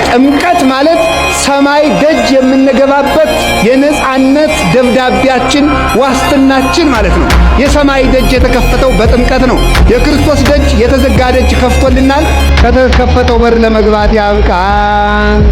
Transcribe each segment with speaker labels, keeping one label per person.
Speaker 1: ጥምቀት ማለት ሰማይ ደጅ የምንገባበት የነጻነት ደብዳቤያችን ዋስትናችን ማለት ነው። የሰማይ ደጅ የተከፈተው በጥምቀት ነው። የክርስቶስ ደጅ የተዘጋ ደጅ ከፍቶልናል። ከተከፈተው በር ለመግባት ያብቃን።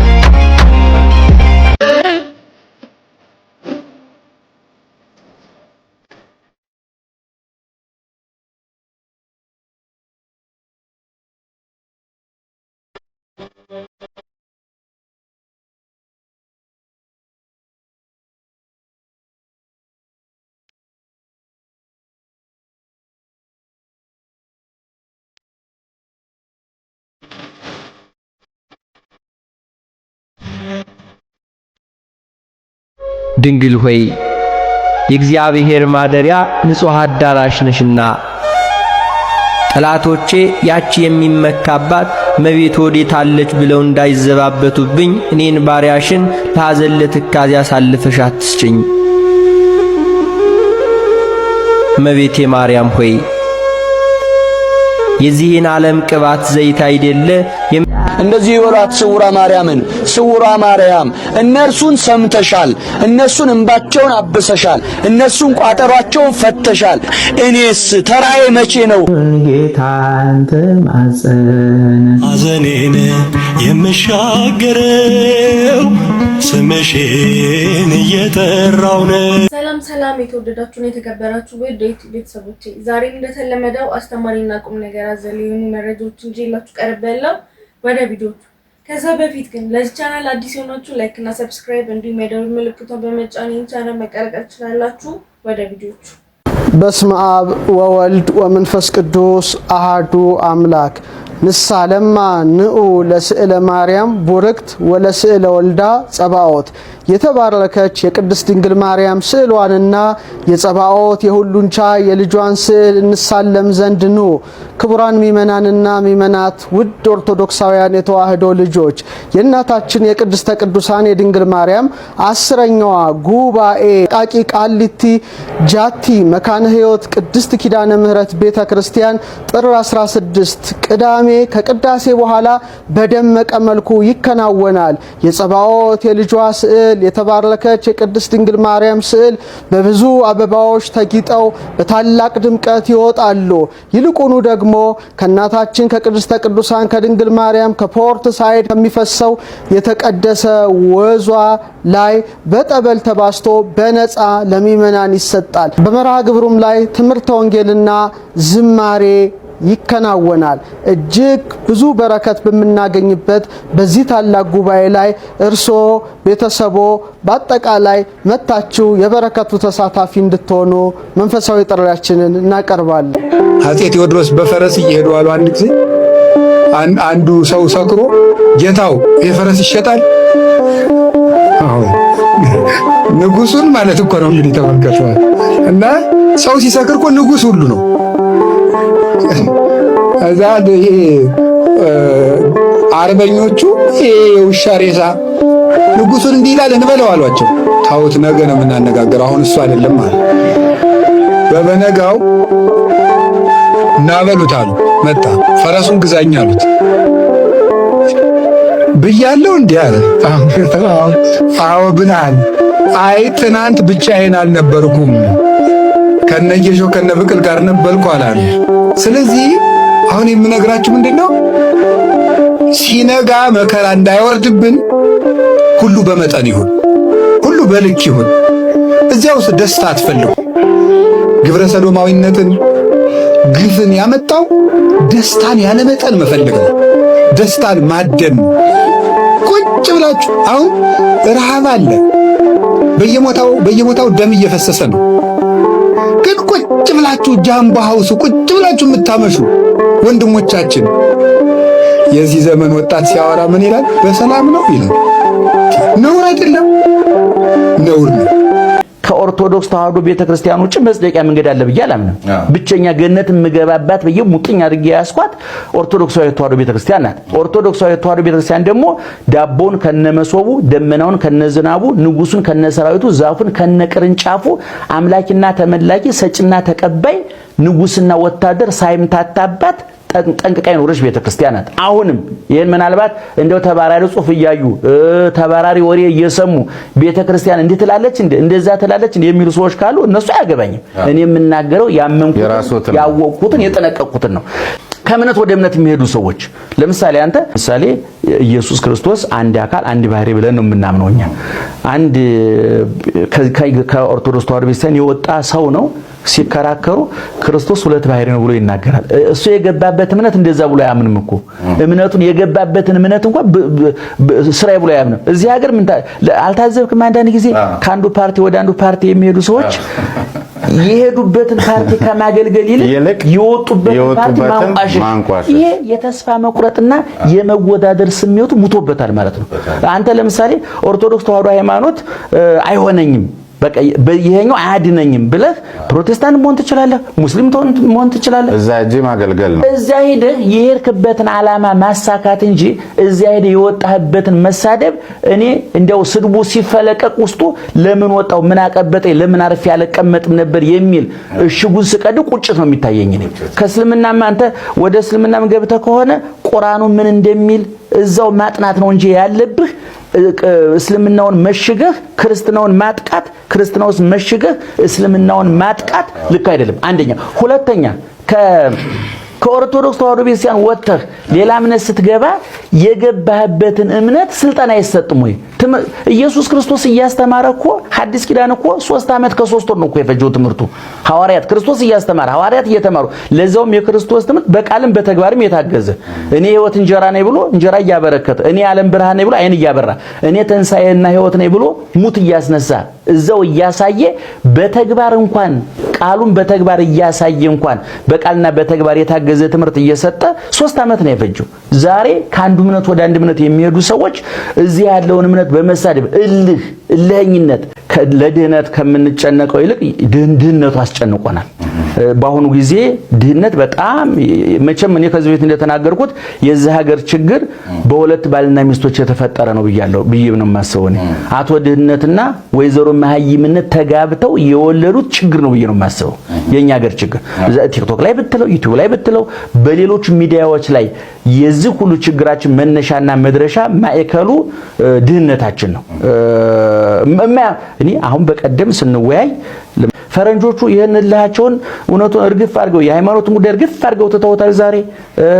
Speaker 2: ድንግል ሆይ የእግዚአብሔር ማደሪያ ንጹሕ አዳራሽ ነሽና ጠላቶቼ ያቺ የሚመካባት እመቤት ወዴት አለች ብለው እንዳይዘባበቱብኝ እኔን ባሪያሽን ለሐዘን ለትካዜ አሳልፈሽ አትስጭኝ። እመቤቴ ማርያም ሆይ የዚህን ዓለም ቅባት ዘይት አይደለ
Speaker 3: እንደዚህ ይወራት ስውራ ማርያምን፣ ስውራ ማርያም እነርሱን ሰምተሻል፣ እነሱን እንባቸውን አብሰሻል፣ እነሱን ቋጠሯቸውን ፈተሻል። እኔስ ተራዬ መቼ ነው?
Speaker 2: ጌታን ተማጸን
Speaker 4: ሐዘኔን የምሻገረው ስምሽን እየጠራው ነው።
Speaker 5: ሰላም ሰላም፣ የተወደዳችሁና የተከበራችሁ ውድ ቤተሰቦቼ ዛሬም እንደተለመደው አስተማሪና ቁም ነገር አዘል የሆኑ መረጃዎችን ይዤላችሁ ቀርቤያለሁ። ወደ ቪዲዮቹ ከዛ በፊት ግን ለዚህ ቻናል አዲስ የሆናችሁ ላይክ እና ሰብስክራይብ እንዲሁም የደወል ምልክቱን በመጫን ይህን ቻናል መቀላቀል ትችላላችሁ። ወደ ቪዲዮቹ።
Speaker 6: በስመ አብ ወወልድ ወመንፈስ ቅዱስ አሃዱ አምላክ ንሳለማ ንኡ ለስዕለ ማርያም ቡርክት ወለስዕለ ወልዳ ጸባኦት። የተባረከች የቅድስት ድንግል ማርያም ስዕሏንና የጸባኦት የሁሉን ቻይ የልጇን ስዕል እንሳለም ዘንድ ኑ። ክቡራን ሚመናንና ሚመናት፣ ውድ ኦርቶዶክሳውያን የተዋህዶ ልጆች፣ የእናታችን የቅድስተ ቅዱሳን የድንግል ማርያም 10ኛዋ ጉባኤ ቃቂ ቃሊቲ ጃቲ መካነ ሕይወት ቅድስት ኪዳነ ምህረት ቤተክርስቲያን ጥር 16 ቅዳሜ ከቅዳሴ በኋላ በደመቀ መልኩ ይከናወናል። የጸባኦት የልጇ ስዕል የተባረከች የቅድስት ድንግል ማርያም ስዕል በብዙ አበባዎች ተጊጠው በታላቅ ድምቀት ይወጣሉ። ይልቁኑ ደግሞ ከእናታችን ከቅድስተ ቅዱሳን ከድንግል ማርያም ከፖርት ሳይድ ከሚፈሰው የተቀደሰ ወዟ ላይ በጠበል ተባስቶ በነፃ ለሚመናን ይሰጣል። በመርሃ ግብሩም ላይ ትምህርተ ወንጌልና ዝማሬ ይከናወናል። እጅግ ብዙ በረከት በምናገኝበት በዚህ ታላቅ ጉባኤ ላይ እርሶ ቤተሰቦ በአጠቃላይ መታችሁ የበረከቱ ተሳታፊ እንድትሆኑ መንፈሳዊ ጥሪያችንን እናቀርባለን።
Speaker 1: አፄ ቴዎድሮስ በፈረስ እየሄዱ አሉ። አንድ ጊዜ አንዱ ሰው ሰክሮ ጌታው የፈረስ ይሸጣል? አዎ ንጉሱን ማለት እኮ ነው እንግዲህ ተመልከቱ። እና ሰው ሲሰክር እኮ ንጉስ ሁሉ ነው። እዛ ይሄ አርበኞቹ የውሻ ሬሳ ንጉሱን እንዲህ ይላል እንበለው አሏቸው። ታውት ነገ ነው የምናነጋገረው፣ አሁን እሱ አይደለም ማለት። በበነጋው እናበሉት አሉ። መጣ። ፈረሱን ግዛኝ አሉት። ብያለሁ እንዲህ አለ። አዎ ብለሃል። አይ ትናንት ብቻዬን አልነበርኩም ከነየሾ ከነብቅል ጋር ነበርኩ አላለ። ስለዚህ አሁን የምነግራችሁ ምንድነው፣ ሲነጋ መከራ እንዳይወርድብን ሁሉ በመጠን ይሁን፣ ሁሉ በልክ ይሁን። እዚያው ደስታ አትፈልጉ። ግብረ ሰዶማዊነትን ግፍን ያመጣው ደስታን ያለ መጠን መፈለግ ነው። ደስታን ማደን ነው። ቁጭ ብላችሁ አሁን ረሃብ አለ፣ በየሞታው ደም እየፈሰሰ ነው። ግን ቁጭ ብላችሁ ጃምባ ሀውስ ቁጭ ብላችሁ የምታመሹ ወንድሞቻችን፣ የዚህ ዘመን ወጣት ሲያወራ ምን ይላል? በሰላም ነው ይላል። ነውር አይደለም፣ ነውር ነው።
Speaker 7: ከኦርቶዶክስ ተዋህዶ ቤተክርስቲያን ውጭ መጽደቂያ መንገድ አለ ብዬ አላምንም። ብቸኛ ገነት የምገባባት በየሙጥኝ አድርጌ ያስኳት ኦርቶዶክሳዊ ተዋህዶ ቤተክርስቲያን ናት። ኦርቶዶክሳዊ ተዋህዶ ቤተክርስቲያን ደግሞ ዳቦን ከነመሶቡ፣ ደመናውን ከነዝናቡ፣ ንጉሱን ከነሰራዊቱ፣ ዛፉን ከነቅርንጫፉ፣ አምላኪና ተመላኪ፣ ሰጭና ተቀባይ፣ ንጉስና ወታደር ሳይምታታባት ጠንቅቃ የኖረች ቤተክርስቲያን ናት። አሁንም ይሄን ምናልባት እንደው ተባራሪ ጽሑፍ እያዩ ተባራሪ ወሬ እየሰሙ ቤተክርስቲያን እንዴት ትላለች እንደዛ ትላለች የሚሉ ሰዎች ካሉ እነሱ አያገባኝም። እኔ የምናገረው ያመንኩት ያወቅኩትን የጠነቀቅኩትን ነው። ከእምነት ወደ እምነት የሚሄዱ ሰዎች ለምሳሌ አንተ ምሳሌ ኢየሱስ ክርስቶስ አንድ አካል አንድ ባህሪ ብለን ነው የምናምነው እኛ። አንድ ከኦርቶዶክስ ተዋሕዶ ቤተክርስቲያን የወጣ ሰው ነው ሲከራከሩ ክርስቶስ ሁለት ባህሪ ነው ብሎ ይናገራል። እሱ የገባበት እምነት እንደዛ ብሎ አያምንም እኮ። እምነቱን የገባበትን እምነት እንኳን ስራዬ ብሎ አያምንም። እዚህ ሀገር ምን አልታዘብክም? አንዳንድ ጊዜ ከአንዱ ፓርቲ ወደ አንዱ ፓርቲ የሚሄዱ ሰዎች የሄዱበትን ፓርቲ ከማገልገል ይልቅ የወጡበትን ፓርቲ ማንቋሸሽ፣ ይሄ የተስፋ መቁረጥና የመወዳደር ስሜቱ ሙቶበታል ማለት ነው። አንተ ለምሳሌ ኦርቶዶክስ ተዋሕዶ ሃይማኖት አይሆነኝም በቃ ይሄኛው አያድነኝም ብለህ ፕሮቴስታንት መሆን ትችላለህ፣ ሙስሊም መሆን ትችላለህ።
Speaker 8: እዛ እጂ ማገልገል ነው።
Speaker 7: እዛ ሄደህ የሄድክበትን ዓላማ ማሳካት እንጂ እዛ ሄደህ የወጣህበትን መሳደብ እኔ እንደው ስድቡ ሲፈለቀቅ ውስጡ ለምን ወጣው ምን አቀበጠኝ ለምን አርፌ ያለቀመጥም ነበር የሚል እሽጉን ስቀድ ቁጭት ነው የሚታየኝ። እኔ ከእስልምናም አንተ ወደ እስልምናም ገብተህ ከሆነ ቁርአኑ ምን እንደሚል እዛው ማጥናት ነው እንጂ ያለብህ እስልምናውን መሽገህ ክርስትናውን ማጥቃት፣ ክርስትናውስ መሽገህ እስልምናውን ማጥቃት ልክ አይደለም። አንደኛ። ሁለተኛ ከኦርቶዶክስ ተዋሕዶ ቤተክርስቲያን ወጥተህ ሌላ እምነት ስትገባ የገባህበትን እምነት ስልጠና አይሰጥም ወይ? ኢየሱስ ክርስቶስ እያስተማረ እኮ ሐዲስ ኪዳን እኮ 3 ዓመት ከ3 ወር ነው እኮ የፈጀው ትምህርቱ። ሐዋርያት ክርስቶስ እያስተማረ ሐዋርያት እየተማሩ ለዛውም የክርስቶስ ትምህርት በቃልም በተግባርም የታገዘ እኔ ሕይወት እንጀራ ነኝ ብሎ እንጀራ እያበረከተ፣ እኔ ዓለም ብርሃን ነኝ ብሎ አይን እያበራ፣ እኔ ትንሣኤና ሕይወት ነኝ ብሎ ሙት እያስነሳ እዛው እያሳየ በተግባር እንኳን ቃሉን በተግባር እያሳየ እንኳን በቃልና በተግባር የታገዘ ትምህርት እየሰጠ 3 ዓመት ነው የፈጀው። ዛሬ ከአንዱ እምነት ወደ አንድ እምነት የሚሄዱ ሰዎች እዚህ ያለውን እምነት በመሳደብ እልህኝነት ለድህነት ከምንጨነቀው ይልቅ ድህነቱ አስጨንቆናል። በአሁኑ ጊዜ ድህነት በጣም መቼም እኔ ከዚህ ቤት እንደተናገርኩት የዚህ ሀገር ችግር በሁለት ባልና ሚስቶች የተፈጠረ ነው ብዬ ነው የማስበው። አቶ ድህነትና ወይዘሮ መሀይምነት ተጋብተው የወለዱት ችግር ነው ብዬ ነው የማስበው። የኛ ሀገር ችግር ቲክቶክ ላይ ብትለው ዩቲዩብ ላይ ብትለው በሌሎች ሚዲያዎች ላይ የዚህ ሁሉ ችግራችን መነሻና መድረሻ ማዕከሉ ድህነታችን ነው። እኔ አሁን በቀደም ስንወያይ ፈረንጆቹ ይሄን ልሃቸውን እውነቱን እርግፍ አድርገው የሃይማኖትን ጉዳይ እርግፍ አድርገው ተተውታል። ዛሬ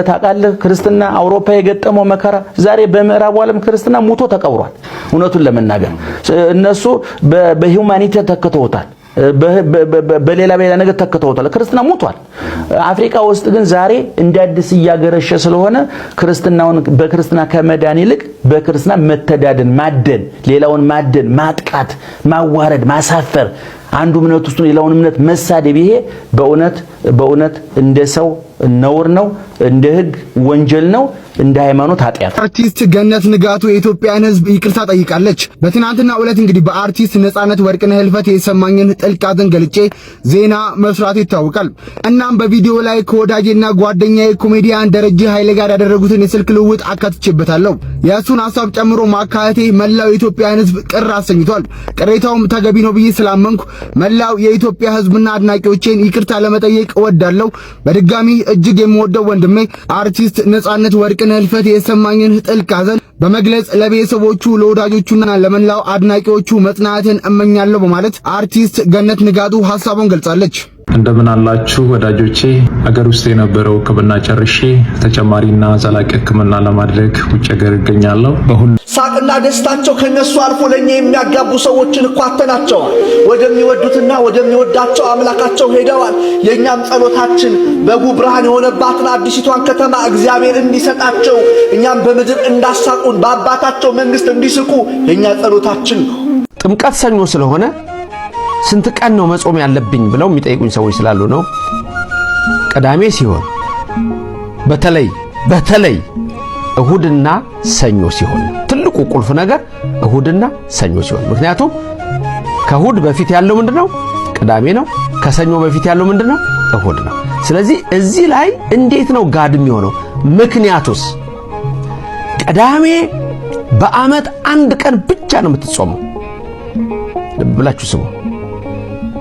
Speaker 7: ታውቃለህ ክርስትና አውሮፓ የገጠመው መከራ ዛሬ በምዕራቡ ዓለም ክርስትና ሙቶ ተቀብሯል። እውነቱን ለመናገር እነሱ በሂውማኒቲ ተከተውታል፣ በሌላ ነገር ተከተውታል። ክርስትና ሙቷል። አፍሪካ ውስጥ ግን ዛሬ እንደ አዲስ እያገረሸ ስለሆነ ክርስትናውን በክርስትና ከመዳን ይልቅ በክርስትና መተዳደን፣ ማደን፣ ሌላውን ማደን፣ ማጥቃት፣ ማዋረድ፣ ማሳፈር፣ አንዱ እምነት ውስጥ ሌላውን እምነት መሳደብ ይሄ በእውነት እንደ ሰው ነውር ነው፣ እንደ ሕግ ወንጀል ነው፣ እንደ ሃይማኖት ኃጢአት።
Speaker 1: አርቲስት ገነት ንጋቱ የኢትዮጵያን ሕዝብ ይቅርታ ጠይቃለች። በትናንትናው ዕለት እንግዲህ በአርቲስት ነጻነት ወርቅነህ ህልፈት የተሰማኝን ጥልቅ ሐዘን ገልጬ ዜና መስራት ይታወቃል። እናም በቪዲዮ ላይ ከወዳጄና ጓደኛዬ ኮሜዲያን ደረጀ ኃይሌ ጋር ያደረጉትን የስልክ ልውውጥ አካትቼበታለሁ። የእሱን ሐሳብ ጨምሮ ማካተቴ መላው የኢትዮጵያን ሕዝብ ቅር አሰኝቷል። ቅሬታውም ተገቢ ነው ብዬ ስላመንኩ መላው የኢትዮጵያ ሕዝብና አድናቂዎቼን ይቅርታ ለመጠየቅ እወዳለሁ። በድጋሚ እጅግ የምወደው ወንድሜ አርቲስት ነጻነት ወርቅነህ ህልፈት የተሰማኝን ጥልቅ ሐዘን በመግለጽ ለቤተሰቦቹ ለወዳጆቹና ለመላው አድናቂዎቹ መጽናናትን እመኛለሁ በማለት አርቲስት ገነት ንጋቱ ሐሳቡን ገልጻለች።
Speaker 9: እንደምን አላችሁ ወዳጆቼ? አገር ውስጥ የነበረው ሕክምና ጨርሼ ተጨማሪና ዘላቂ ሕክምና ለማድረግ ውጭ ሀገር እገኛለሁ።
Speaker 10: ሳቅና ደስታቸው ከነሱ አልፎ ለኛ የሚያጋቡ ሰዎችን እኮ አተናቸዋል። ወደሚወዱትና ወደሚወዳቸው አምላካቸው ሄደዋል። የኛም ጸሎታችን በጉ ብርሃን የሆነባትን አዲሲቷን ከተማ እግዚአብሔር እንዲሰጣቸው፣ እኛም በምድር እንዳሳቁን በአባታቸው መንግስት እንዲስቁ የኛ ጸሎታችን ነው።
Speaker 11: ጥምቀት ሰኞ ስለሆነ ስንት ቀን ነው መጾም ያለብኝ ብለው የሚጠይቁኝ ሰዎች ስላሉ ነው። ቅዳሜ ሲሆን በተለይ እሁድና ሰኞ ሲሆን ትልቁ ቁልፍ ነገር እሁድና ሰኞ ሲሆን፣ ምክንያቱም ከእሁድ በፊት ያለው ምንድነው? ቅዳሜ ነው። ከሰኞ በፊት ያለው ምንድነው? እሁድ ነው። ስለዚህ እዚህ ላይ እንዴት ነው ጋድ የሚሆነው? ምክንያቱስ ቅዳሜ በዓመት አንድ ቀን ብቻ ነው የምትጾመው። ብላችሁ ስሙ።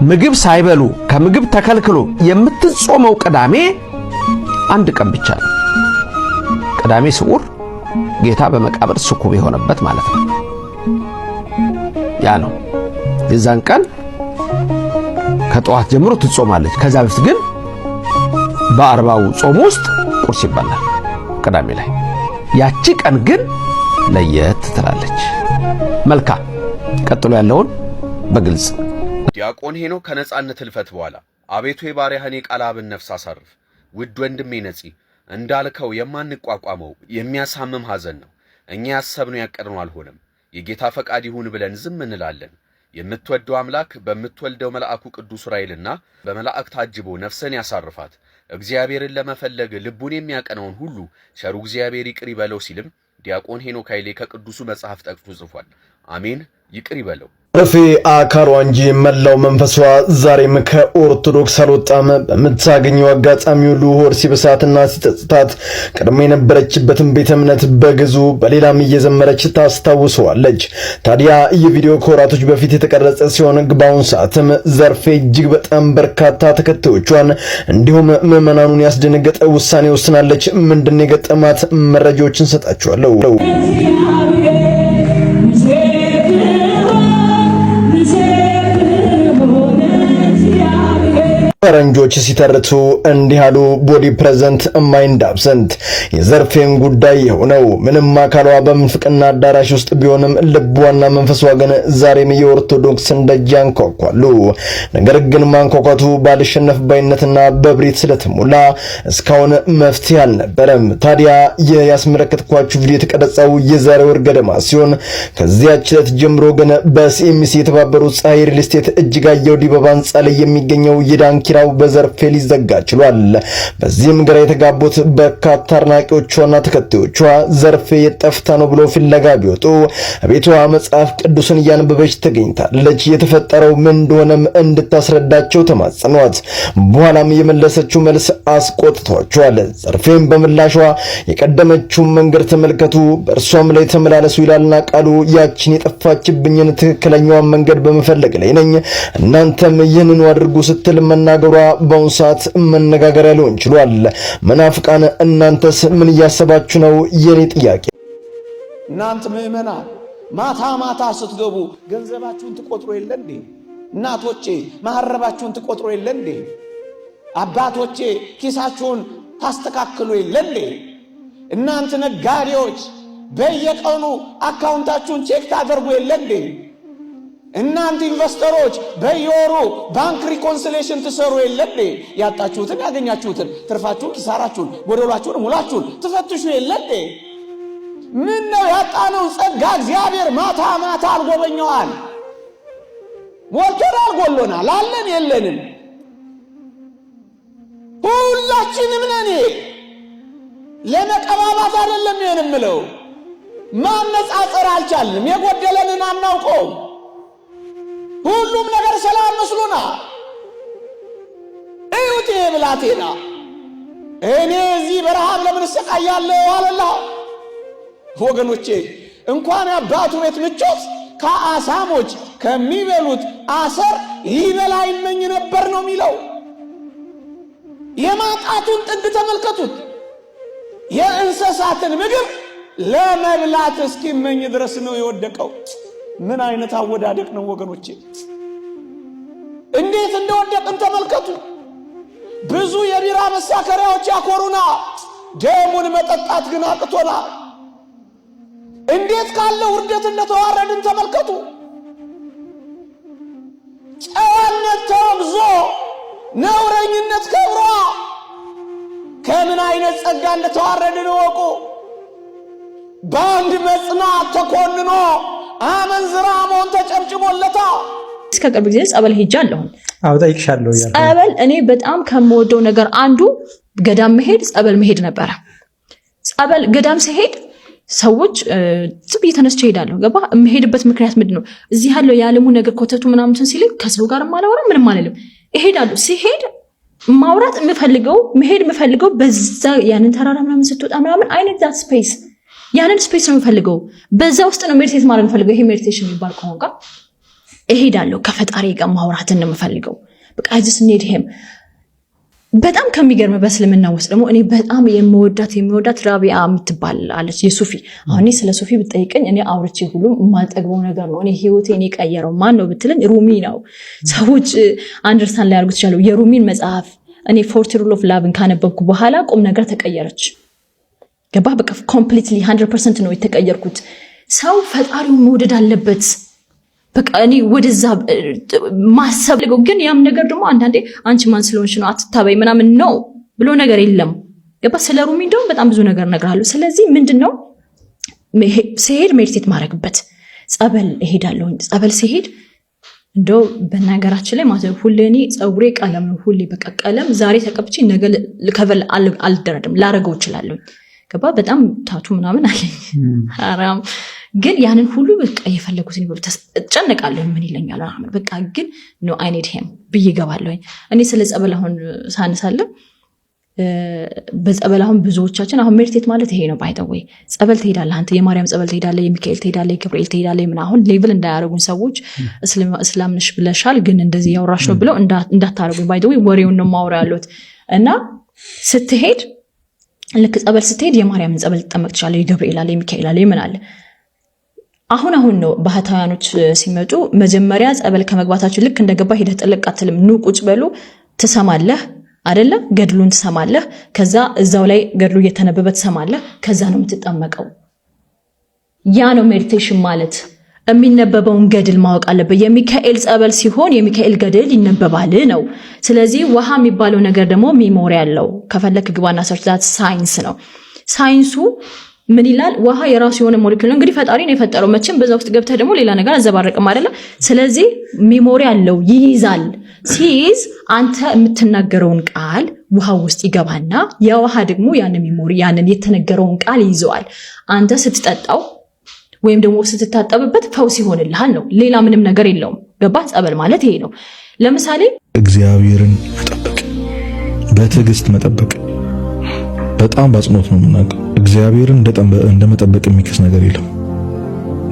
Speaker 11: ምግብ ሳይበሉ ከምግብ ተከልክሎ የምትጾመው ቅዳሜ አንድ ቀን ብቻ ነው። ቅዳሜ ስዑር ጌታ በመቃብር ስኩብ የሆነበት ማለት ነው። ያ ነው የዛን ቀን ከጠዋት ጀምሮ ትጾማለች። ከዛ በፊት ግን በ40ው ጾም ውስጥ ቁርስ ይበላል ቅዳሜ ላይ። ያቺ ቀን ግን ለየት ትላለች። መልካም ቀጥሎ ያለውን በግልጽ
Speaker 8: ዲያቆን ሄኖክ ከነጻነት ህልፈት በኋላ አቤቱ የባሪያህን የቃል አብን ነፍስ አሳርፍ። ውድ ወንድሜ ነጺ እንዳልከው የማንቋቋመው የሚያሳምም ሐዘን ነው። እኛ ያሰብነው ያቀድነው አልሆነም። የጌታ ፈቃድ ይሁን ብለን ዝም እንላለን። የምትወደው አምላክ በምትወልደው መልአኩ ቅዱስ ዑራኤልና በመላእክት ታጅቦ ነፍስን ያሳርፋት። እግዚአብሔርን ለመፈለግ ልቡን የሚያቀነውን ሁሉ ቸሩ እግዚአብሔር ይቅር ይበለው ሲልም ዲያቆን ሄኖክ ኃይሌ ከቅዱሱ መጽሐፍ ጠቅሶ ጽፏል። አሜን። ይቅር ይበለው።
Speaker 12: ረፌ አካሏ እንጂ መላው መንፈሷ ዛሬም ከኦርቶዶክስ አልወጣም። በምታገኘው አጋጣሚ ሁሉ ሆድ ሲበሳትና ሲጸጽታት ቀድሞ የነበረችበትን ቤተ እምነት በግዙ በሌላም እየዘመረች ታስታውሰዋለች። ታዲያ ይህ ቪዲዮ ከወራቶች በፊት የተቀረጸ ሲሆን በአሁኑ ሰዓትም ዘርፌ እጅግ በጣም በርካታ ተከታዮቿን እንዲሁም ምዕመናኑን ያስደነገጠ ውሳኔ ወስናለች። ምንድን ነው የገጠማት? መረጃዎችን ሰጣችኋለሁ። ፈረንጆች ሲተርቱ እንዲህ አሉ፣ ቦዲ ፕሬዘንት ማይንድ አብሰንት። የዘርፌን ጉዳይ የሆነው ምንም አካሏ በምንፍቅና አዳራሽ ውስጥ ቢሆንም ልቧና መንፈሷ ግን ዛሬም የኦርቶዶክስን ደጅ ያንኳኳሉ። ነገር ግን ማንኳኳቱ ባልሸነፍ ባይነትና በብሪት ስለተሞላ እስካሁን መፍትሄ አልነበረም። ታዲያ ያስመለከትኳችሁ ቪዲዮ የተቀረጸው የዛሬ ወር ገደማ ሲሆን ከዚያች ዕለት ጀምሮ ግን በሲኤምሲ የተባበሩት ፀሐይ ሪል ስቴት እጅጋየሁ ዲባባ ህንጻ ላይ የሚገኘው የዳንኪራው በዘርፌ ሊዘጋ ችሏል። በዚህም ግራ የተጋቡት በርካታ አድናቂዎቿና ተከታዮቿ ዘርፌ የጠፍታ ነው ብሎ ፍለጋ ቢወጡ ቤቷ መጽሐፍ ቅዱስን እያነበበች ተገኝታለች። የተፈጠረው ምን እንደሆነም እንድታስረዳቸው ተማጸኗት። በኋላም የመለሰችው መልስ አስቆጥቷቸዋል። ዘርፌም በምላሿ የቀደመችውን መንገድ ተመልከቱ፣ በእርሷም ላይ ተመላለሱ ይላልና ቃሉ። ያችን የጠፋችብኝን ትክክለኛዋን መንገድ በመፈለግ ላይ ነኝ፣ እናንተም ይህንኑ አድርጉ ስትል መናገሯ በአሁኑ ሰዓት መነጋገሪያ ሊሆን ችሏል። መናፍቃን እናንተስ ምን እያሰባችሁ ነው? የኔ ጥያቄ።
Speaker 10: እናንተ ምዕመናን ማታ ማታ ስትገቡ ገንዘባችሁን ትቆጥሩ የለ እንዴ? እናቶቼ ማህረባችሁን ትቆጥሩ የለ እንዴ? አባቶቼ ኪሳችሁን ታስተካክሉ የለ እንዴ? እናንተ ነጋዴዎች በየቀኑ አካውንታችሁን ቼክ ታደርጉ የለ እንዴ? እናንተ ኢንቨስተሮች በየወሩ ባንክ ሪኮንሲሌሽን ትሰሩ የለ እንዴ? ያጣችሁትን ያገኛችሁትን፣ ትርፋችሁን ኪሳራችሁን፣ ጎደሏችሁን ሙላችሁን ትፈትሹ የለ እንዴ? ምን ነው ያጣነው ጸጋ እግዚአብሔር ማታ ማታ አልጎበኘዋል? ሞልቶናል፣ ጎሎናል፣ አለን የለንም? ሁላችንም ነን። ለመቀባባት አይደለም የምለው፣ ማነጻጸር አልቻልንም። የጎደለንን አናውቀውም። ሁሉም ነገር ሰላም መስሎና እዩት። ብላቴና እኔ እዚህ በረሃብ ለምን እሰቃያለሁ አለላ። ወገኖቼ እንኳን አባቱ ቤት ምቾት ከአሳሞች ከሚበሉት አሰር ይበላ ይመኝ ነበር ነው የሚለው። የማጣቱን ጥግ ተመልከቱት። የእንስሳትን ምግብ ለመብላት እስኪመኝ ድረስ ነው የወደቀው። ምን አይነት አወዳደቅ ነው ወገኖቼ! እንዴት እንደወደቅን ተመልከቱ። ብዙ የቢራ መሳከሪያዎች ያኮሩና ደሙን መጠጣት ግን አቅቶና እንዴት ካለ ውርደት እንደተዋረድን ተመልከቱ። ጨዋነት ተወግዞ ነውረኝነት ከብሯ ከምን አይነት ጸጋ እንደተዋረድን ወቁ። በአንድ መጽናት ተኮንኖ አመንዝራ መሆን ተጨብጭቦለታ።
Speaker 13: እስከ ቅርብ ጊዜ ጸበል ሄጃለሁ።
Speaker 14: አዎ ጠይቅሻለሁ።
Speaker 13: ጸበል እኔ በጣም ከምወደው ነገር አንዱ ገዳም መሄድ፣ ጸበል መሄድ ነበረ። ጸበል ገዳም ሲሄድ ሰዎች ዝም እየተነስቼ ሄዳለሁ። ገባ? የምሄድበት ምክንያት ምንድነው? እዚህ ያለው የዓለሙ ነገር ኮተቱ ምናምን ሲል ከሰው ጋር ማላወራ ምንም አልልም። እሄዳለሁ። ሲሄድ ማውራት የምፈልገው መሄድ የምፈልገው በዛ ያንን ተራራ ምናምን ስትወጣ ምናምን አይነት ዛት ስፔስ ያንን ስፔስ ነው የምፈልገው። በዛ ውስጥ ነው ሜዲቴት ማድረግ የምፈልገው። ይሄ ሜዲቴሽን የሚባል ከሆነ ጋር እሄዳለሁ። ከፈጣሪ ጋር ማውራትን ነው የምፈልገው። በቃ ጀስት ኒድ ሂም። በጣም ከሚገርም በእስልምና ውስጥ ደግሞ እኔ በጣም የምወዳት ራቢያ የምትባል አለች የሱፊ። አሁን ስለ ሱፊ ብትጠይቀኝ እኔ አውርቼ ሁሉ የማልጠግበው ነገር ነው። እኔ ህይወቴን የቀየረው ማን ነው ብትለኝ ሩሚ ነው። ሰዎች አንደርስታንድ ላይ ያርጉት ይችላሉ። የሩሚን መጽሐፍ እኔ 40 ሩል ኦፍ ላቭን ካነበብኩ በኋላ ቁም ነገር ተቀየረች። ገባ በቃ ኮምፕሊትሊ 100% ነው የተቀየርኩት። ሰው ፈጣሪውን መውደድ አለበት። በቃ እኔ ወደዛ ማሰብ ግን ያም ነገር ደግሞ አንዳንዴ አንቺ ማን ስለሆንሽ ነው አትታበይ ምናምን ነው ብሎ ነገር የለም። ገባ ስለ ሩሚ እንደውም በጣም ብዙ ነገር እነግርሃለሁ። ስለዚህ ምንድነው ሲሄድ ሜዲቴት ማድረግበት ጸበል እሄዳለሁ። ጸበል ሲሄድ እንደው በነገራችን ላይ ማለት ሁሌ እኔ ጸጉሬ ቀለም ነው። ሁሌ በቃ ቀለም ዛሬ ተቀብቼ ነገ ልከቨል አልደረድም ላረገው እችላለሁ። ገባ በጣም ታቱ ምናምን አለኝ አራም ግን ያንን ሁሉ በቃ የፈለኩት ነው ተጨነቃለሁ። ምን ይለኛል አሁን በቃ ግን ኖ አይ ኒድ ሂም ብዬ ገባለሁ። እኔ ስለ ጸበል አሁን ሳነሳለ በጸበል አሁን ብዙዎቻችን አሁን ሜዲቴት ማለት ይሄ ነው። ባይ ዘ ዌይ ጸበል ትሄዳለህ አንተ የማርያም ጸበል ትሄዳለህ፣ የሚካኤል ትሄዳለህ፣ የገብርኤል ትሄዳለህ። ምን አሁን ሌቭል እንዳያረጉን ሰዎች እስላምንሽ ብለሻል ግን እንደዚህ ያወራሽ ነው ብለው እንዳታረጉኝ። ባይ ዘ ዌይ ወሬውን ነው ማውራ ያሉት እና ስትሄድ ልክ ጸበል ስትሄድ የማርያምን ጸበል ተጠመቅ ትችላለህ፣ የገብርኤል አለ፣ የሚካኤል አለ፣ ምን አለ። አሁን ነው ባህታውያኖች ሲመጡ መጀመሪያ ጸበል ከመግባታቸው ልክ እንደገባ ሄደህ ጥልቅ አትልም። ኑ ቁጭ በሉ ትሰማለህ አይደለ? ገድሉን ትሰማለህ። ከዛ እዛው ላይ ገድሉ እየተነበበ ትሰማለህ። ከዛ ነው የምትጠመቀው። ያ ነው ሜዲቴሽን ማለት። የሚነበበውን ገድል ማወቅ አለበት። የሚካኤል ጸበል ሲሆን የሚካኤል ገድል ይነበባል ነው። ስለዚህ ውሃ የሚባለው ነገር ደግሞ ሜሞሪ ያለው ከፈለክ ግባና ሰርች ዛት ሳይንስ ነው። ሳይንሱ ምን ይላል? ውሃ የራሱ የሆነ ሞለኪውል እንግዲህ ፈጣሪ ነው የፈጠረው። መቼም በዛ ውስጥ ገብተህ ደግሞ ሌላ ነገር አዘባረቅም አይደለ? ስለዚህ ሜሞሪ ያለው ይይዛል። ሲይዝ አንተ የምትናገረውን ቃል ውሃ ውስጥ ይገባና የውሃ ደግሞ ያን ሜሞሪ ያንን የተነገረውን ቃል ይዘዋል። አንተ ስትጠጣው ወይም ደግሞ ስትታጠብበት ፈውስ ይሆንልሃል ነው። ሌላ ምንም ነገር የለውም። ገባ? ጸበል ማለት ይሄ ነው። ለምሳሌ
Speaker 14: እግዚአብሔርን መጠበቅ፣ በትዕግስት መጠበቅ በጣም ባጽኖት ነው የምናውቀው። እግዚአብሔርን እንደመጠበቅ የሚከስ ነገር የለም።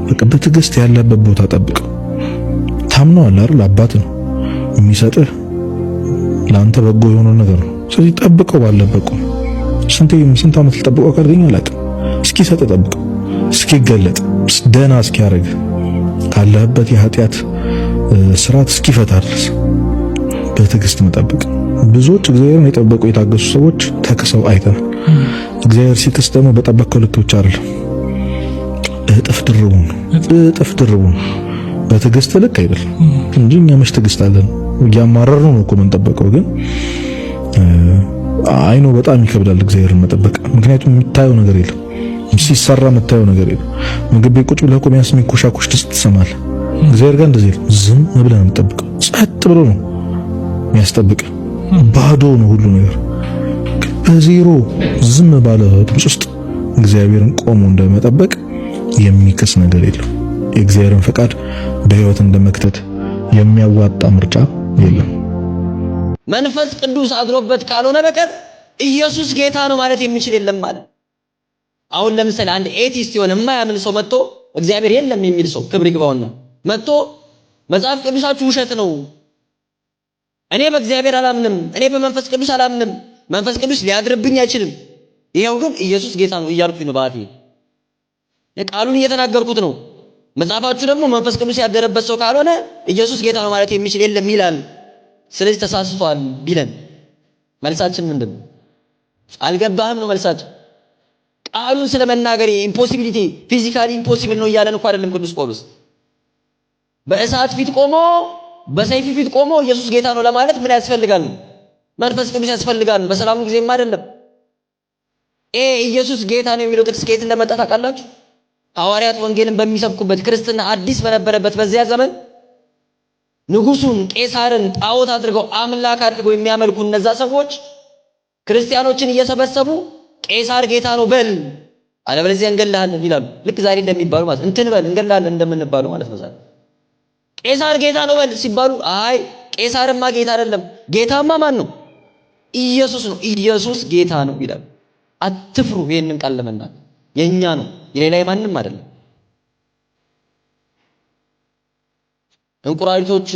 Speaker 14: በቃ በትዕግስት ያለበት ቦታ ጠብቅ። ታምነዋል አይደል? አባት ነው የሚሰጥህ ለአንተ በጎ የሆነ ነገር ነው። ስለዚህ ጠብቀው ባለበት ቆም። ስንት ዓመት ልጠብቀው ካገኘ አላውቅም። እስኪ ሰጥ ጠብቀው፣ እስኪገለጥ ደህና እስኪያደርግ ካለህበት የኃጢአት ስርዓት እስኪፈታ ድረስ በትዕግስት መጠበቅ። ብዙዎች እግዚአብሔርን የጠበቁ የታገሱ ሰዎች ተክሰው አይተናል። እግዚአብሔር ሲክስ ደግሞ በጠበቀው ልክ ብቻ አይደለም፣ እጥፍ ድርቡ ነው። በትዕግስት ልክ አይደለም እንጂ እኛ መች ትዕግስት አለን? እያማረርን ነው እኮ የምንጠበቀው። ግን አይኖ በጣም ይከብዳል እግዚአብሔርን መጠበቅ። ምክንያቱም የሚታየው ነገር የለም፣ ሲሰራ የምታየው ነገር የለም። ምግብ ቤት ቁጭ ብለህ እኮ ቢያንስ የሚኮሻኮሽ ድምፅ ትሰማለህ። እግዚአብሔር ጋር እንደዚህ የለም። ዝም ብለህ ነው የምትጠብቀው። ጸጥ ብሎ ነው የሚያስጠብቅ። ባዶ ነው ሁሉ ነገር። በዜሮ ዝም ባለ ድምፅ ውስጥ እግዚአብሔርን ቆሞ እንደመጠበቅ የሚከስ ነገር የለም። የእግዚአብሔርን ፈቃድ በህይወት እንደመክተት የሚያዋጣ ምርጫ የለም።
Speaker 15: መንፈስ ቅዱስ አድሮበት ካልሆነ በቀር ኢየሱስ ጌታ ነው ማለት የሚችል የለም ማለት። አሁን ለምሳሌ አንድ ኤቲስት የሆነ የማያምን ሰው መጥቶ እግዚአብሔር የለም የሚል ሰው ክብር ይግባውና መጥቶ መጽሐፍ ቅዱሳችሁ ውሸት ነው፣ እኔ በእግዚአብሔር አላምንም፣ እኔ በመንፈስ ቅዱስ አላምንም፣ መንፈስ ቅዱስ ሊያድርብኝ አይችልም፣ ይሄው ግን ኢየሱስ ጌታ ነው እያልኩኝ ነው። ባቲ ቃሉን እየተናገርኩት ነው። መጽሐፋችሁ ደግሞ መንፈስ ቅዱስ ያደረበት ሰው ካልሆነ ኢየሱስ ጌታ ነው ማለት የሚችል የለም ይላል። ስለዚህ ተሳስቷል ቢለን መልሳችን ምንድነው? አልገባህም ነው መልሳችን። ቃሉን ስለመናገር ኢምፖሲቢሊቲ ፊዚካሊ ኢምፖሲብል ነው እያለን እኮ አይደለም ቅዱስ ጳውሎስ። በእሳት ፊት ቆሞ በሰይፍ ፊት ቆሞ ኢየሱስ ጌታ ነው ለማለት ምን ያስፈልጋል? መንፈስ ቅዱስ ያስፈልጋል። በሰላሙ ጊዜም አይደለም። ኢየሱስ ጌታ ነው የሚለው ጥቅስ ከየት እንደመጣ ታውቃላችሁ? ሐዋርያት ወንጌልን በሚሰብኩበት ክርስትና አዲስ በነበረበት በዚያ ዘመን ንጉሱን ቄሳርን ጣዖት አድርገው አምላክ አድርገው የሚያመልኩ እነዛ ሰዎች ክርስቲያኖችን እየሰበሰቡ ቄሳር ጌታ ነው በል አለበለዚያ እንገላለን ይላሉ። ልክ ዛሬ እንደሚባሉ ማለት እንትን በል እንገላለን እንደምንባሉ ማለት ነው። ዛሬ ቄሳር ጌታ ነው በል ሲባሉ አይ ቄሳርማ ጌታ አይደለም፣ ጌታማ ማን ነው? ኢየሱስ ነው። ኢየሱስ ጌታ ነው ይላሉ። አትፍሩ፣ ይሄንን ቃል ለመናገር የኛ ነው፣ የሌላ ማንም አይደለም። እንቁራሪቶች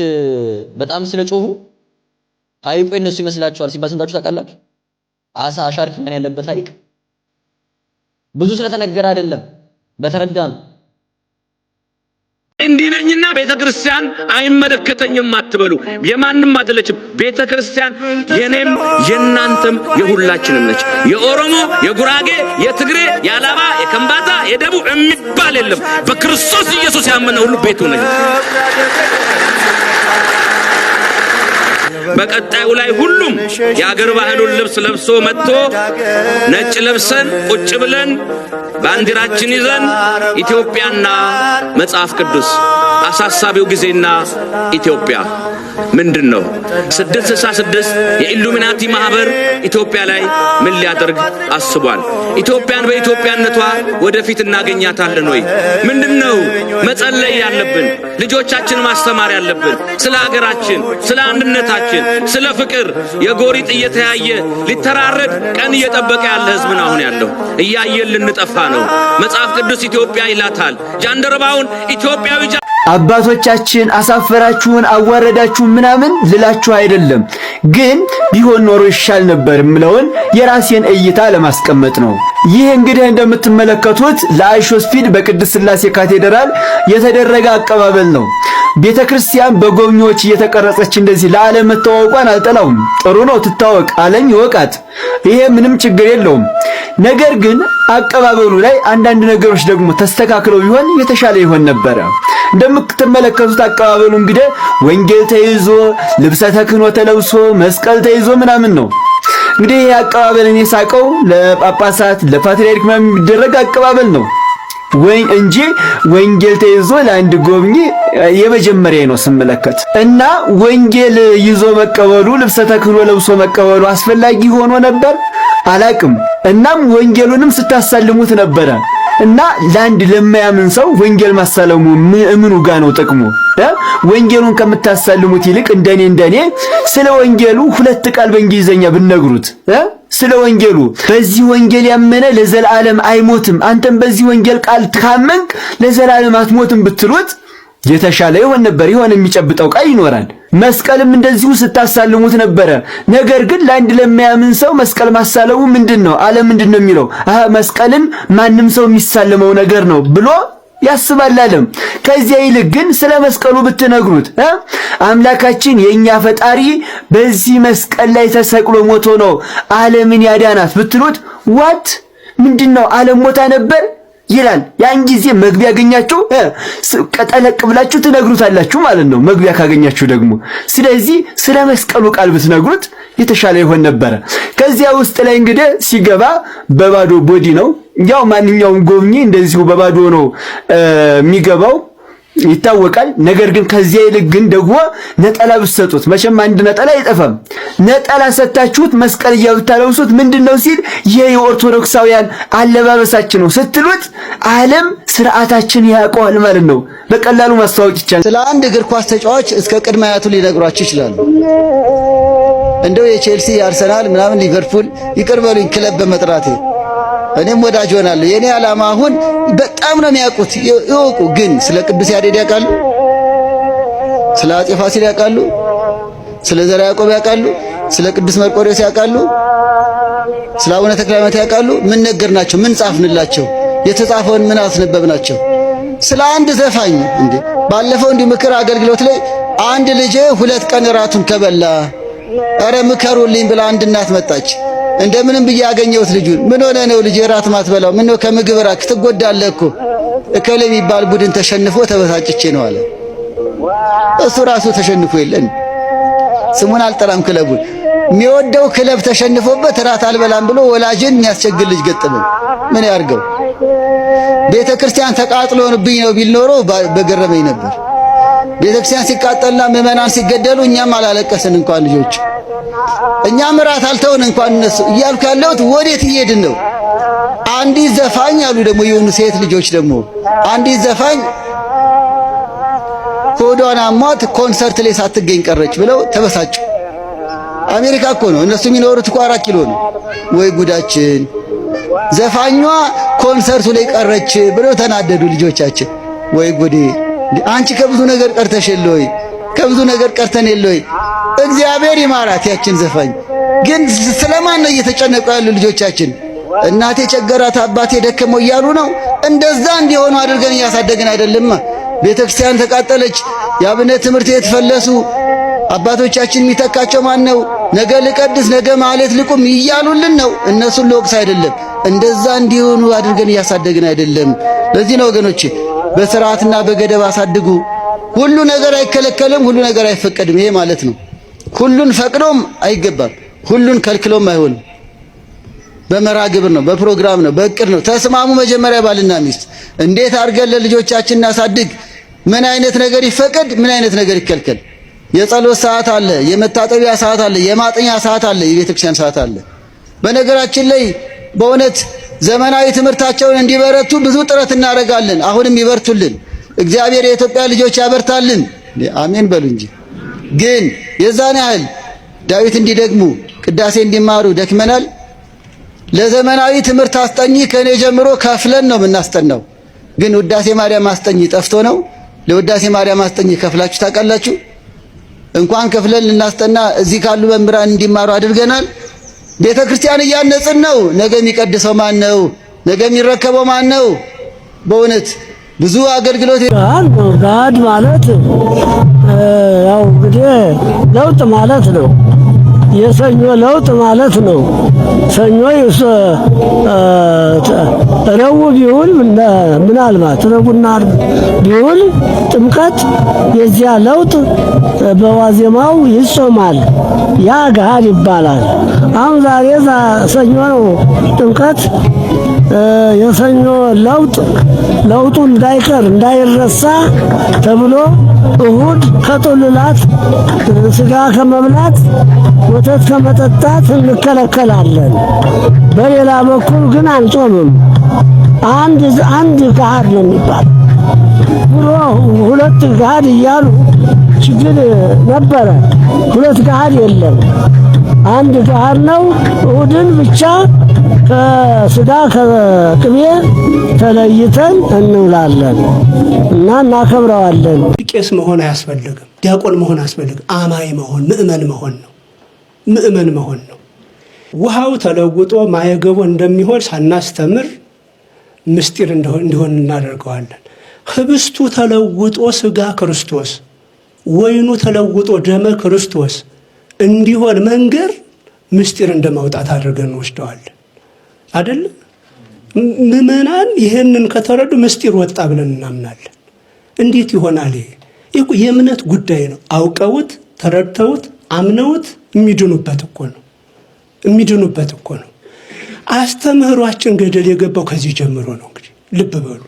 Speaker 15: በጣም ስለጮሁ ሐይቁ የነሱ ይመስላችኋል ሲባል ሰምታችሁ ታውቃላችሁ? አሳ አሻርክ ምን ያለበት ሐይቅ ብዙ ስለተነገረ አይደለም በተረዳም
Speaker 16: እንዲነኝና ቤተክርስቲያን አይመለከተኝም አትበሉ። የማንም አይደለችም ቤተክርስቲያን፣ የኔም የናንተም የሁላችንም ነች። የኦሮሞ፣ የጉራጌ፣ የትግሬ፣ የአላባ፣ የከምባታ፣ የደቡብ የሚባል የለም። በክርስቶስ ኢየሱስ ያመነ ሁሉ ቤቱ ነች። በቀጣዩ ላይ ሁሉም የአገር ባህሉን ልብስ ለብሶ መጥቶ ነጭ ለብሰን ቁጭ ብለን ባንዲራችን ይዘን ኢትዮጵያና መጽሐፍ ቅዱስ አሳሳቢው ጊዜና ኢትዮጵያ ምንድነው? 666 የኢሉሚናቲ ማህበር ኢትዮጵያ ላይ ምን ሊያደርግ አስቧል? ኢትዮጵያን በኢትዮጵያነቷ ወደፊት እናገኛታለን ወይ? ምንድነው መጸለይ ያለብን? ልጆቻችን ማስተማር ያለብን ስለ ሀገራችን፣ ስለ አንድነታችን፣ ስለ ፍቅር። የጎሪጥ እየተያየ ሊተራረድ ቀን እየጠበቀ ያለ ህዝብ ነው አሁን ያለው። እያየን ልንጠፋ ነው። መጽሐፍ ቅዱስ ኢትዮጵያ ይላታል። ጃንደረባውን ኢትዮጵያዊ
Speaker 17: አባቶቻችን አሳፈራችሁን አዋረዳችሁን ምናምን ልላችሁ አይደለም፣ ግን ቢሆን ኖሮ ይሻል ነበር ምለውን የራሴን እይታ ለማስቀመጥ ነው። ይህ እንግዲህ እንደምትመለከቱት ለአይሾስፒድ በቅድስት ሥላሴ ካቴድራል የተደረገ አቀባበል ነው። ቤተክርስቲያን በጎብኚዎች እየተቀረጸች እንደዚህ ለዓለም መተዋወቋን አልጠላውም። ጥሩ ነው፣ ትታወቅ፣ ዓለም ይወቃት። ይሄ ምንም ችግር የለውም። ነገር ግን አቀባበሉ ላይ አንዳንድ ነገሮች ደግሞ ተስተካክለው ቢሆን የተሻለ ይሆን ነበር። እንደምትመለከቱት አቀባበሉ እንግዲህ ወንጌል ተይዞ ልብሰ ተክህኖ ተለብሶ መስቀል ተይዞ ምናምን ነው። እንግዲህ ይሄ አቀባበል እኔ ሳቀው ለጳጳሳት ለፓትርያርክ ምናምን የሚደረግ አቀባበል ነው ወይ እንጂ ወንጌል ተይዞ ለአንድ ጎብኚ የመጀመሪያ ነው ስመለከት። እና ወንጌል ይዞ መቀበሉ ልብሰ ተክህኖ ለብሶ መቀበሉ አስፈላጊ ሆኖ ነበር አላቅም። እናም ወንጌሉንም ስታሳልሙት ነበረ። እና ለአንድ ለማያምን ሰው ወንጌል ማሳለሙ ምኑ ጋር ነው ጥቅሙ? ወንጌሉን ከምታሳልሙት ይልቅ እንደኔ ስለ ወንጌሉ ሁለት ቃል በእንግሊዘኛ ብነግሩት ስለ ወንጌሉ በዚህ ወንጌል ያመነ ለዘላለም አይሞትም፣ አንተም በዚህ ወንጌል ቃል ካመንክ ለዘላለም አትሞትም ብትሉት የተሻለ ይሆን ነበር። ይሆን የሚጨብጠው ቃል ይኖራል። መስቀልም እንደዚሁ ስታሳልሙት ነበረ። ነገር ግን ለአንድ ለማያምን ሰው መስቀል ማሳለሙ ምንድነው? ዓለም ምንድነው የሚለው? መስቀልን ማንም ሰው የሚሳለመው ነገር ነው ብሎ ያስባል ዓለም። ከዚያ ይልቅ ግን ስለ መስቀሉ ብትነግሩት አምላካችን የኛ ፈጣሪ በዚህ መስቀል ላይ ተሰቅሎ ሞቶ ነው ዓለምን ያዳናት ብትሉት ዋት ምንድነው? ዓለም ሞታ ነበር ይላል። ያን ጊዜ መግቢያ ያገኛችሁ ቀጠለቅ ብላችሁ ትነግሩታላችሁ ማለት ነው፣ መግቢያ ካገኛችሁ ደግሞ። ስለዚህ ስለ መስቀሉ ቃል ብትነግሩት የተሻለ ይሆን ነበር። ከዚያ ውስጥ ላይ እንግዲህ ሲገባ በባዶ ቦዲ ነው። ያው ማንኛውም ጎብኚ እንደዚሁ በባዶ ነው የሚገባው ይታወቃል። ነገር ግን ከዚያ ይልቅ ግን ደግሞ ነጠላ ብትሰጡት፣ መቼም አንድ ነጠላ አይጠፋም። ነጠላ ሰጣችሁት መስቀል እያብታለውሱት ምንድነው ሲል የኦርቶዶክሳውያን አለባበሳችን ነው ስትሉት ዓለም ስርዓታችን ያውቀዋል ማለት ነው። በቀላሉ ማስተዋወቅ ይቻላል።
Speaker 18: ስለ አንድ እግር ኳስ ተጫዋች እስከ ቅድመ አያቱ ሊነግሯችሁ ይችላሉ። እንደው የቼልሲ የአርሰናል ምናምን ሊቨርፑል ይቅር በሉኝ ክለብ በመጥራቴ እኔም ወዳጅ ሆናለሁ። የኔ ዓላማ አሁን በጣም ነው የሚያውቁት ይወቁ። ግን ስለ ቅዱስ ያሬድ ያውቃሉ? ስለ አፄ ፋሲል ያውቃሉ? ስለ ዘርዓ ያዕቆብ ያውቃሉ? ስለ ቅዱስ መርቆሬዎስ ያውቃሉ? ስለ አቡነ ተክለ ሃይማኖት ያውቃሉ? ምን ነገርናቸው? ምን ጻፍንላቸው? የተጻፈውን ምን አስነበብናቸው? ስለ አንድ ዘፋኝ እንዴ ባለፈው እንዲህ ምክር አገልግሎት ላይ አንድ ልጅ 2 ቀን ራቱን ከበላ አረ ምከሩልኝ ብላ አንድ እናት መጣች። እንደምንም ብዬ ያገኘሁት ልጁን ምን ሆነ ነው ልጅ ራት ማትበላው? ምን ነው ከምግብ ራክ ትጎዳለህ እኮ እከለ የሚባል ቡድን ተሸንፎ ተበሳጭቼ ነው አለ። እሱ ራሱ ተሸንፎ የለን ስሙን አልጠራም ክለቡን የሚወደው ክለብ ተሸንፎበት ራት አልበላም ብሎ ወላጅን የሚያስቸግር ልጅ ገጠመው። ምን ያርገው? ቤተክርስቲያን ተቃጥሎብኝ ነው ቢል ኖሮ በገረመኝ ነበር። ቤተክርስቲያን ሲቃጠልና ምዕመናን ሲገደሉ እኛም አላለቀስን እንኳን ልጆች እኛም ራት አልተውን እንኳን እነሱ እያልኩ ያለሁት ወዴት እየሄድን ነው? አንዲት ዘፋኝ አሉ ደግሞ የሆኑ ሴት ልጆች ደግሞ አንዲት ዘፋኝ ሆዷን አሟት ኮንሰርት ላይ ሳትገኝ ቀረች ብለው ተበሳጩ። አሜሪካ እኮ ነው እነሱ የሚኖሩት እኮ 4 ኪሎ ነው። ወይ ጉዳችን! ዘፋኟ ኮንሰርቱ ላይ ቀረች ብለው ተናደዱ ልጆቻችን። ወይ ጉዴ! አንቺ ከብዙ ነገር ቀርተሽ የለ ወይ? ከብዙ ነገር ቀርተን የለ ወይ? እግዚአብሔር ይማራት ያችን ዘፋኝ። ግን ስለማን ነው እየተጨነቁ ያሉ ልጆቻችን? እናቴ ቸገራት አባቴ ደከመው እያሉ ነው። እንደዛ እንዲሆኑ አድርገን እያሳደግን አይደለም። ቤተክርስቲያን ተቃጠለች፣ የአብነት ትምህርት ቤት ፈለሱ። አባቶቻችን የሚተካቸው ማን ነው? ነገ ልቀድስ ነገ ማለት ልቁም እያሉልን ነው። እነሱን ለወቅስ አይደለም፣ እንደዛ እንዲሆኑ አድርገን እያሳደግን አይደለም። ለዚህ ነው ወገኖቼ በስርዓትና በገደብ አሳድጉ። ሁሉ ነገር አይከለከልም፣ ሁሉ ነገር አይፈቀድም። ይሄ ማለት ነው ሁሉን ፈቅዶም አይገባም፣ ሁሉን ከልክሎም አይሆንም። በመርሃ ግብር ነው፣ በፕሮግራም ነው፣ በእቅድ ነው። ተስማሙ መጀመሪያ ባልና ሚስት እንዴት አድርገን ለልጆቻችን እናሳድግ፣ ምን አይነት ነገር ይፈቀድ፣ ምን አይነት ነገር ይከልከል። የጸሎት ሰዓት አለ፣ የመታጠቢያ ሰዓት አለ፣ የማጥኛ ሰዓት አለ፣ የቤተክርስቲያን ሰዓት አለ። በነገራችን ላይ በእውነት ዘመናዊ ትምህርታቸውን እንዲበረቱ ብዙ ጥረት እናደርጋለን። አሁንም ይበርቱልን፣ እግዚአብሔር የኢትዮጵያ ልጆች ያበርታልን። አሜን በሉ እንጂ። ግን የዛን ያህል ዳዊት እንዲደግሙ ቅዳሴ እንዲማሩ ደክመናል። ለዘመናዊ ትምህርት አስጠኝ ከኔ ጀምሮ ከፍለን ነው የምናስጠናው። ግን ውዳሴ ማርያም አስጠኝ ጠፍቶ ነው። ለውዳሴ ማርያም አስጠኝ ከፍላችሁ ታውቃላችሁ? እንኳን ከፍለን ልናስጠና እዚህ ካሉ መምህራን እንዲማሩ አድርገናል። ቤተ ክርስቲያን እያነጽን ነው። ነገ የሚቀድሰው ማን ነው? ነገ የሚረከበው ማን ነው? በእውነት ብዙ አገልግሎት
Speaker 19: ጋድ ማለት ያው እንግዲህ ለውጥ ማለት ነው። የሰኞ ለውጥ ማለት ነው። ሰኞ ረቡዕ ቢውል ምናልባት ረቡዕና ዓርብ ቢውል ጥምቀት የዚያ ለውጥ በዋዜማው ይጾማል። ያ ገሃድ ይባላል። አሁን ዛሬ ሰኞ ነው ጥምቀት። የሰኞ ለውጡ እንዳይቀር እንዳይረሳ ተብሎ እሁድ ከጦልላት ስጋ ከመብላት ወተት ከመጠጣት እንከለከላለን። በሌላ በኩል ግን አንጾምም። አንድ ገሃድ ነው የሚባል ብሎ ሁለት ገሃድ እያሉ ችግር ነበረ። ሁለት ገሃድ የለም፣ አንድ ገሃድ ነው። እሁድን ብቻ ከስጋ ከቅቤ ተለይተን እንውላለን እና እናከብረዋለን።
Speaker 20: ቄስ መሆን አያስፈልግም፣ ዲያቆን መሆን አያስፈልግም። አማኝ መሆን ምእመን መሆን ነው። ምእመን መሆን ነው። ውሃው ተለውጦ ማየገቦ እንደሚሆን ሳናስተምር ምስጢር እንዲሆን እናደርገዋለን። ህብስቱ ተለውጦ ስጋ ክርስቶስ፣ ወይኑ ተለውጦ ደመ ክርስቶስ እንዲሆን መንገር ምስጢር እንደማውጣት አድርገን እንወስደዋለን። አይደለም? ምእመናን ይህንን ከተረዱ ምስጢር ወጣ ብለን እናምናለን። እንዴት ይሆናል? ይሄ የእምነት ጉዳይ ነው። አውቀውት ተረድተውት አምነውት የሚድኑበት እኮ ነው። የሚድኑበት እኮ ነው። አስተምህሯችን ገደል የገባው ከዚህ ጀምሮ ነው። እንግዲህ ልብ በሉ።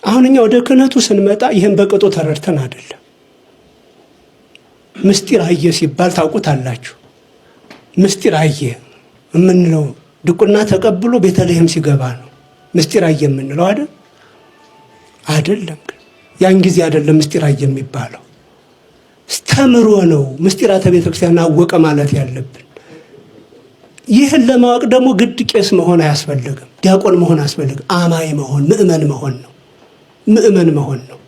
Speaker 20: አሁን እኛ ወደ ክህነቱ ስንመጣ ይህን በቅጡ ተረድተን አይደለም። ምስጢር አየ ሲባል ታውቁታላችሁ። ምስጢር አየ የምንለው ድቁና ተቀብሎ ቤተልሔም ሲገባ ነው ምስጢር አየ የምንለው አይደል? አይደለም። ያን ጊዜ አይደለም ምስጢር አየ የሚባለው። ተምሮ ነው ምስጢራተ ቤተክርስቲያን አወቀ ማለት ያለብን። ይህን ለማወቅ ደግሞ ግድ ቄስ መሆን አያስፈልግም፣ ዲያቆን መሆን አያስፈልግም። አማኝ መሆን ምእመን መሆን ነው። ምእመን መሆን ነው።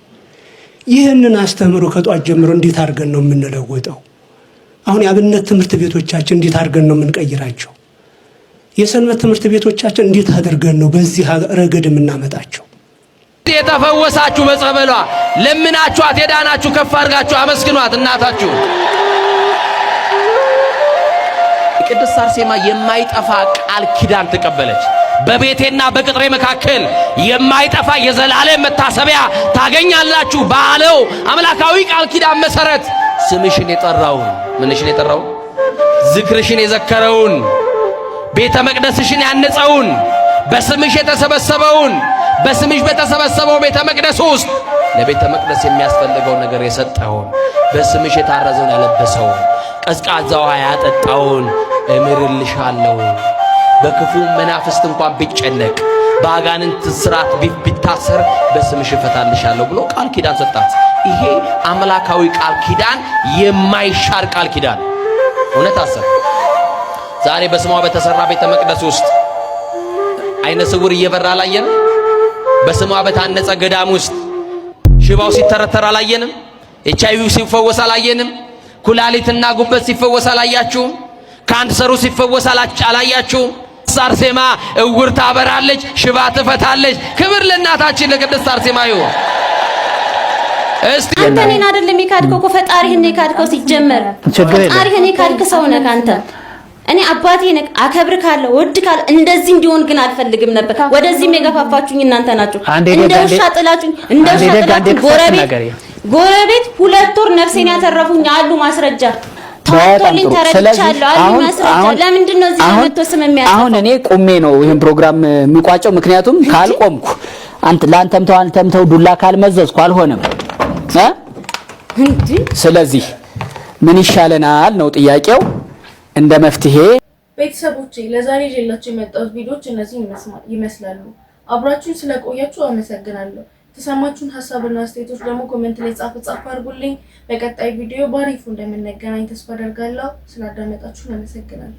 Speaker 20: ይህንን አስተምሮ ከጧት ጀምሮ እንዴት አድርገን ነው የምንለወጠው? አሁን የአብነት ትምህርት ቤቶቻችን እንዴት አድርገን ነው የምንቀይራቸው? የሰንበት ትምህርት ቤቶቻችን እንዴት አድርገን ነው በዚህ ረገድ የምናመጣቸው?
Speaker 21: የተፈወሳችሁ በጸበሏ ለምናችኋት የዳናችሁ ከፍ አድርጋችሁ አመስግኗት እናታችሁ። ቅድስት አርሴማ የማይጠፋ ቃል ኪዳን ተቀበለች። በቤቴና በቅጥሬ መካከል የማይጠፋ የዘላለም መታሰቢያ ታገኛላችሁ ባለው አምላካዊ ቃል ኪዳን መሰረት ስምሽን የጠራውን ምንሽን የጠራውን ዝክርሽን የዘከረውን ቤተ መቅደስሽን ያነጸውን በስምሽ የተሰበሰበውን በስምሽ በተሰበሰበው ቤተ መቅደስ ውስጥ ለቤተ መቅደስ የሚያስፈልገው ነገር የሰጠውን በስምሽ የታረዘውን ያለበሰውን ቀዝቃዛ ውሃ ያጠጣውን እምርልሻለሁ። በክፉ መናፍስት እንኳን ቢጨነቅ በአጋንንት ስራት ቢታሰር በስምሽ እፈታልሻለሁ ብሎ ቃል ኪዳን ሰጣት። ይሄ አምላካዊ ቃል ኪዳን የማይሻር ቃል ኪዳን። እውነት አሰብ ዛሬ በስሟ በተሰራ ቤተ መቅደስ ውስጥ አይነ ስውር እየበራ አላየንም? በስሟ በታነጸ ገዳም ውስጥ ሽባው ሲተረተር አላየንም? ኤችአይቪው ሲፈወስ አላየንም? ኩላሊትና ጉበት ሲፈወስ አላያችሁም? ካንሰሩ ሲፈወስ አላያችሁም? አርሴማ እውር ታበራለች፣ ሽባ ትፈታለች። ክብር ለእናታችን ለቅድስት አርሴማ ይሁን። እስቲ
Speaker 3: አንተ እኔን አይደለም የካድከው እኮ ፈጣሪህን ነው የካድከው። ሲጀመር ፈጣሪህን የካድክ ሰው ነህ አንተ። እኔ አባቴ ነህ፣ አከብርካለሁ፣ ወድካለሁ። እንደዚህ እንዲሆን ግን አልፈልግም ነበር። ወደዚህም የገፋፋችሁኝ እናንተ ናችሁ። እንደ ውሻ ጥላችሁኝ፣ እንደ ውሻ ጥላችሁኝ። ጎረቤት 2 ወር ነፍሴን ያተረፉኝ አሉ ማስረጃ ታውቶልኝ ተረድቻለሁ አሉ ማስረጃ። ለምንድን ነው እዚህ መጥቶ ስም የሚያስፈው?
Speaker 22: አሁን እኔ ቆሜ ነው ይሄን ፕሮግራም የሚቋጨው። ምክንያቱም ካልቆምኩ አንተም ተው ዱላ ካልመዘዝኩ አልሆነም። ስለዚህ ምን ይሻለናል ነው ጥያቄው። እንደ መፍትሄ
Speaker 5: ቤተሰቦቼ ለዛሬ ይዤላችሁ የመጣሁት ቪዲዮዎች እነዚህ ይመስላሉ። አብራችሁን ስለቆያችሁ አመሰግናለሁ። የተሰማችሁን ሐሳብና አስተያየቶች ደግሞ ኮሜንት ላይ ጻፉ አድርጉልኝ። በቀጣይ ቪዲዮ ባሪፉ እንደምንገናኝ ተስፋ አደርጋለሁ። ስላዳመጣችሁን አመሰግናለሁ።